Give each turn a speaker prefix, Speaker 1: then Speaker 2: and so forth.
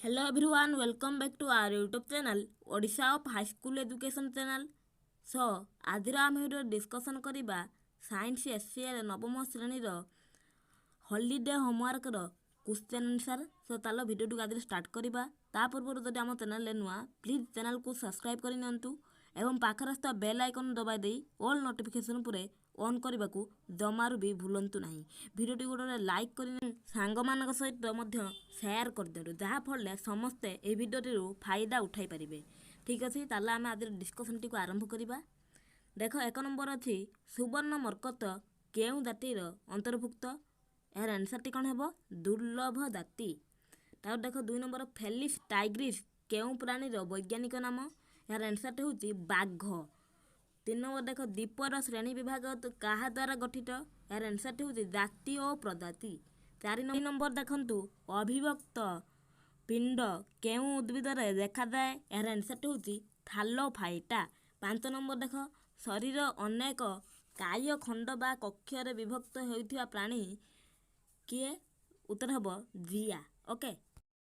Speaker 1: Hello everyone, welcome back to our YouTube channel Odisha of High School Education channel. So, ଆଜିର ଆମେ video discussion କରିବା science ଏସିଆର ନବମ ଶ୍ରେଣୀର ହଲିଡେ ହୋମୱାର୍କର କ୍ୱେଶ୍ଚନ୍ ଆନ୍ସର୍। ସୋ ତାହେଲେ ଭିଡ଼ିଓଟିକୁ ଆଜି ଷ୍ଟାର୍ଟ କରିବା। ତା ପୂର୍ବରୁ ଯଦି ଆମ ଚ୍ୟାନେଲରେ ନୂଆ ପ୍ଲିଜ୍ ଚ୍ୟାନେଲକୁ ସବସ୍କ୍ରାଇବ୍ କରିନିଅନ୍ତୁ ଏବଂ ପାଖରେ ଆସିଥିବା ବେଲ୍ ଆଇକନ୍ ଦବାଇ ଦେଇ ଅଲ୍ ନୋଟିଫିକେସନ୍ ଉପରେ ଅନ୍ କରିବାକୁ ଜମାରୁ ବି ଭୁଲନ୍ତୁ ନାହିଁ। ଭିଡ଼ିଓଟି ଗୋଟେ ଲାଇକ୍ କରି ସାଙ୍ଗମାନଙ୍କ ସହିତ ମଧ୍ୟ ସେୟାର କରିଦିଅନ୍ତୁ, ଯାହାଫଳରେ ସମସ୍ତେ ଏହି ଭିଡ଼ିଓଟିରୁ ଫାଇଦା ଉଠାଇ ପାରିବେ। ଠିକ୍ ଅଛି, ତାହେଲେ ଆମେ ଆଜିର ଡିସ୍କସନ୍ଟିକୁ ଆରମ୍ଭ କରିବା। ଦେଖ, 1 ନମ୍ବର ଅଛି ସୁବର୍ଣ୍ଣ ମର୍କତ କେଉଁ ଜାତିର ଅନ୍ତର୍ଭୁକ୍ତ? ଏହାର ଆନ୍ସର୍ଟି କ'ଣ ହେବ? ଦୁର୍ଲଭ ଜାତି। ତାପରେ ଦେଖ 2 ନମ୍ବର ଫେଲିସ୍ ଟାଇଗ୍ରିସ୍ କେଉଁ ପ୍ରାଣୀର ବୈଜ୍ଞାନିକ ନାମ? ଏହାର ଆନ୍ସର୍ଟି ହେଉଛି ବାଘ। 3 ନମ୍ବର ଦେଖ ଦ୍ୱୀପର ଶ୍ରେଣୀ ବିଭାଗ କାହା ଦ୍ୱାରା ଗଠିତ? ଏହାର ଆନ୍ସର୍ଟି ହେଉଛି ଜାତି ଓ ପ୍ରଜାତି। 4 ନମ୍ବର ଦେଖନ୍ତୁ ଅବିଭକ୍ତ ପିଣ୍ଡ କେଉଁ ଉଦ୍ଭିଦରେ ଦେଖାଯାଏ? ଏହାର ଆନ୍ସର୍ଟି ହେଉଛି ଥାଲୋଫାଇଟା। 5 ନମ୍ବର ଦେଖ ଶରୀର ଅନେକ କାୟ ଖଣ୍ଡ ବା କକ୍ଷରେ ବିଭକ୍ତ ହେଉଥିବା ପ୍ରାଣୀ କିଏ? ଉତ୍ତର ହେବ ଜିଆ। ଓକେ,